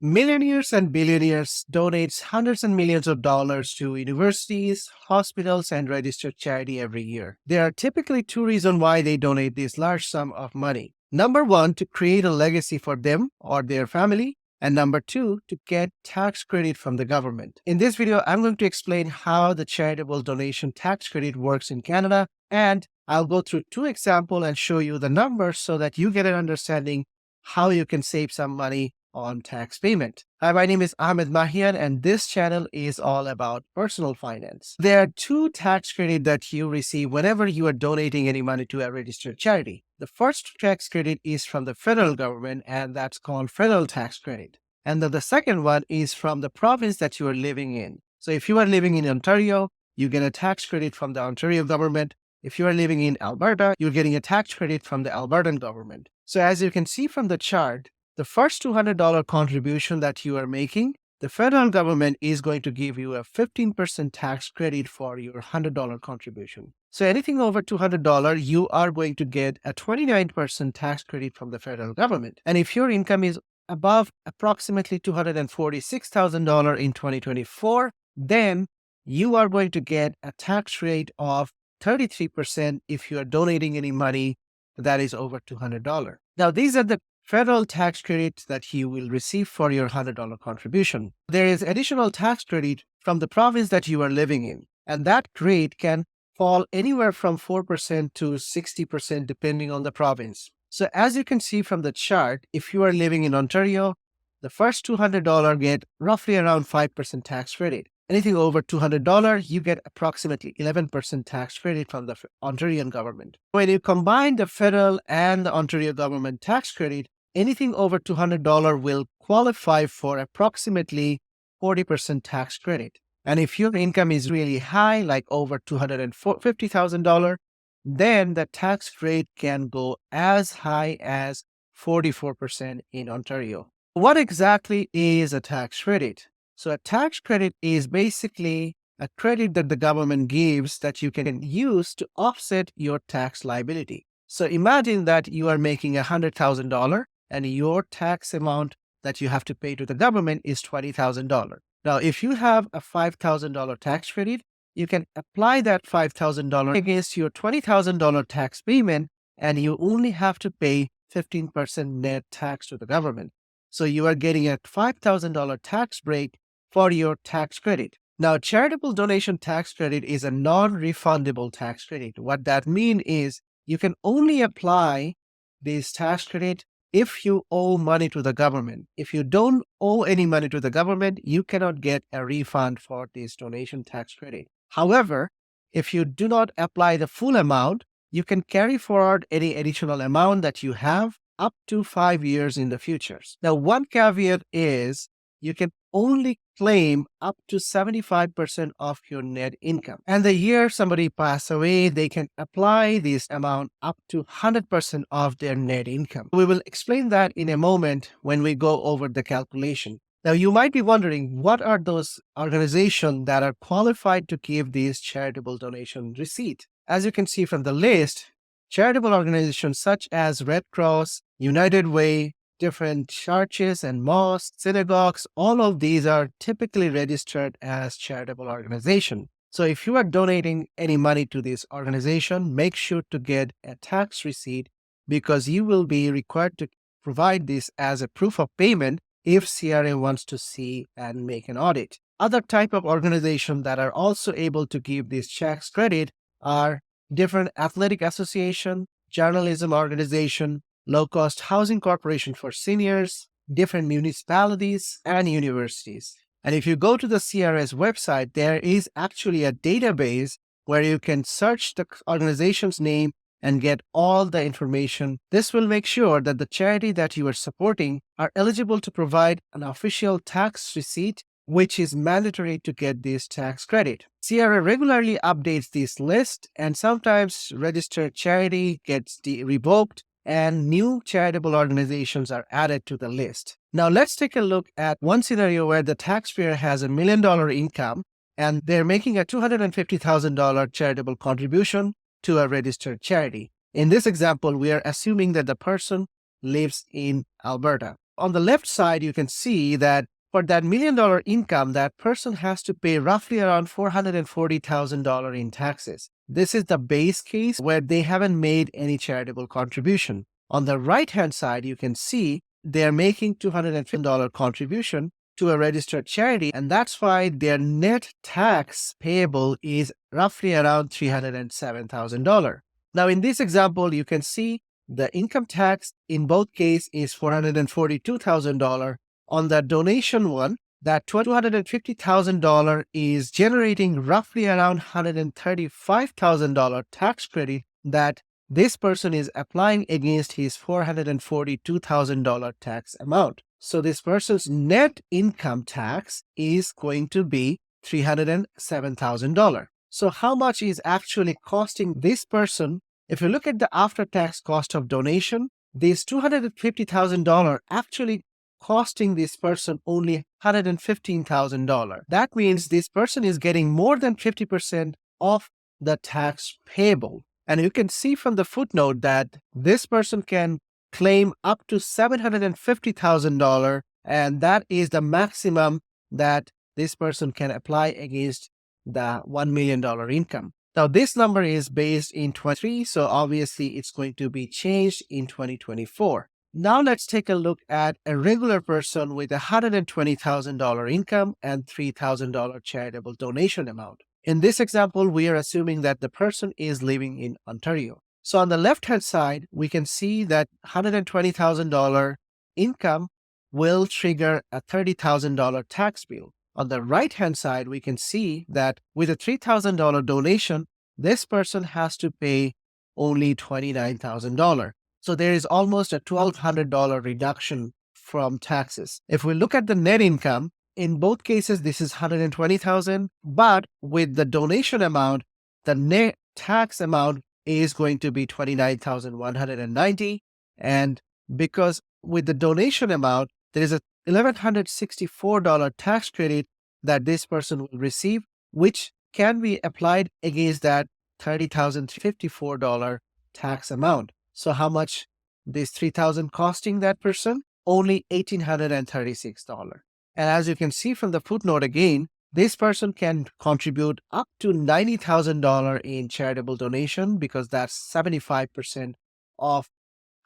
Millionaires and billionaires donate hundreds and millions of dollars to universities, hospitals, and registered charity every year. There are typically two reasons why they donate this large sum of money. Number one, to create a legacy for them or their family. And number two, to get tax credit from the government. In this video, I'm going to explain how the charitable donation tax credit works in Canada, and I'll go through two examples and show you the numbers so that you get an understanding how you can save some money on tax payment. Hi, my name is Ahmed Mahiyan, and this channel is all about personal finance. There are two tax credits that you receive whenever you are donating any money to a registered charity. The first tax credit is from the federal government, and that's called federal tax credit. And then the second one is from the province that you are living in. So if you are living in Ontario, you get a tax credit from the Ontario government. If you are living in Alberta, you're getting a tax credit from the Albertan government. So as you can see from the chart, the first $200 contribution that you are making, the federal government is going to give you a 15% tax credit for your $100 contribution. So anything over $200, you are going to get a 29% tax credit from the federal government. And if your income is above approximately $246,000 in 2024, then you are going to get a tax rate of 33% if you are donating any money that is over $200. Now, these are the federal tax credit that you will receive for your $100 contribution. There is additional tax credit from the province that you are living in, and that rate can fall anywhere from 4% to 60% depending on the province. So as you can see from the chart, if you are living in Ontario, the first $200 get roughly around 5% tax credit. Anything over $200, you get approximately 11% tax credit from the Ontarian government. When you combine the federal and the Ontario government tax credit, anything over $200 will qualify for approximately 40% tax credit. And if your income is really high, like over $250,000, then the tax rate can go as high as 44% in Ontario. What exactly is a tax credit? So a tax credit is basically a credit that the government gives that you can use to offset your tax liability. So imagine that you are making $100,000 and your tax amount that you have to pay to the government is $20,000. Now, if you have a $5,000 tax credit, you can apply that $5,000 against your $20,000 tax payment, and you only have to pay 15% net tax to the government. So you are getting a $5,000 tax break for your tax credit. Now, charitable donation tax credit is a non-refundable tax credit. What that means is you can only apply this tax credit if you owe money to the government. If you don't owe any money to the government, you cannot get a refund for this donation tax credit. However, if you do not apply the full amount, you can carry forward any additional amount that you have up to 5 years in the future. Now, one caveat is you can only claim up to 75% of your net income. And the year somebody passed away, they can apply this amount up to 100% of their net income. We will explain that in a moment when we go over the calculation. Now, you might be wondering, what are those organizations that are qualified to give these charitable donation receipt? As you can see from the list, charitable organizations such as Red Cross, United Way, different churches and mosques, synagogues, all of these are typically registered as charitable organizations. So if you are donating any money to this organization, make sure to get a tax receipt because you will be required to provide this as a proof of payment if CRA wants to see and make an audit. Other type of organizations that are also able to give this tax credit are different athletic association, journalism organization, low-cost housing corporation for seniors, different municipalities, and universities. And if you go to the CRS website, there is actually a database where you can search the organization's name and get all the information. This will make sure that the charity that you are supporting are eligible to provide an official tax receipt, which is mandatory to get this tax credit. CRA regularly updates this list, and sometimes registered charity gets revoked and new charitable organizations are added to the list. Now let's take a look at one scenario where the taxpayer has $1 million income and they're making a $250,000 charitable contribution to a registered charity. In this example, we are assuming that the person lives in Alberta. On the left side, you can see that for that $1 million income, that person has to pay roughly around $440,000 in taxes. This is the base case where they haven't made any charitable contribution. On the right-hand side, you can see they're making $250 contribution to a registered charity, and that's why their net tax payable is roughly around $307,000. Now, in this example, you can see the income tax in both cases is $442,000. On the donation one, that $250,000 is generating roughly around $135,000 tax credit that this person is applying against his $442,000 tax amount. So this person's net income tax is going to be $307,000. So how much is actually costing this person? If you look at the after-tax cost of donation, this $250,000 actually costing this person only $115,000. That means this person is getting more than 50% of the tax payable. And you can see from the footnote that this person can claim up to $750,000, and that is the maximum that this person can apply against the $1 million income. Now, this number is based in 2023, so obviously it's going to be changed in 2024. Now let's take a look at a regular person with a $120,000 income and $3,000 charitable donation amount. In this example, we are assuming that the person is living in Ontario. So on the left-hand side, we can see that $120,000 income will trigger a $30,000 tax bill. On the right-hand side, we can see that with a $3,000 donation, this person has to pay only $29,000. So there is almost a $1,200 reduction from taxes. If we look at the net income, in both cases, this is $120,000, but with the donation amount, the net tax amount is going to be $29,190. And because with the donation amount, there is a $1,164 tax credit that this person will receive, which can be applied against that $30,054 tax amount. So how much this $3,000 costing that person? Only $1,836. And as you can see from the footnote again, this person can contribute up to $90,000 in charitable donation because that's 75% of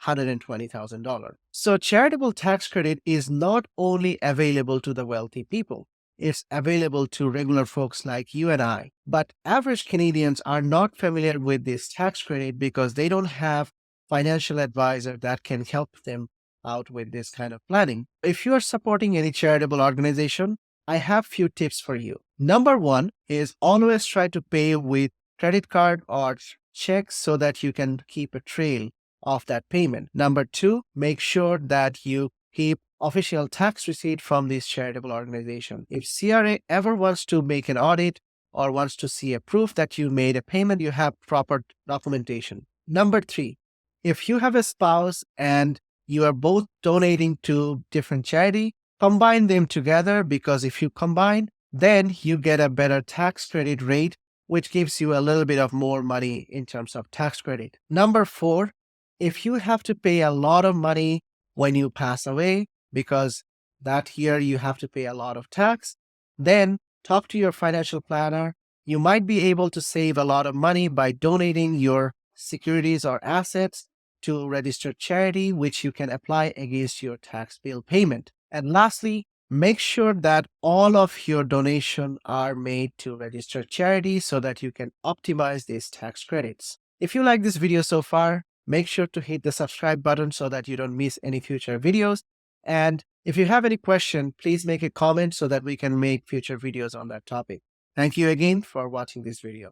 $120,000. So charitable tax credit is not only available to the wealthy people, it's available to regular folks like you and I. But average Canadians are not familiar with this tax credit because they don't have financial advisor that can help them out with this kind of planning. If you are supporting any charitable organization, I have few tips for you. Number one is always try to pay with credit card or checks so that you can keep a trail of that payment. Number two, make sure that you keep official tax receipt from this charitable organization. If CRA ever wants to make an audit or wants to see a proof that you made a payment, you have proper documentation. Number three, if you have a spouse and you are both donating to different charity, combine them together, because if you combine, then you get a better tax credit rate, which gives you a little bit of more money in terms of tax credit. Number four, if you have to pay a lot of money when you pass away, because that year you have to pay a lot of tax, then talk to your financial planner. You might be able to save a lot of money by donating your securities or assets to registered charity, which you can apply against your tax bill payment. And lastly, make sure that all of your donations are made to registered charity so that you can optimize these tax credits. If you like this video so far, make sure to hit the subscribe button so that you don't miss any future videos. And if you have any question, please make a comment so that we can make future videos on that topic. Thank you again for watching this video.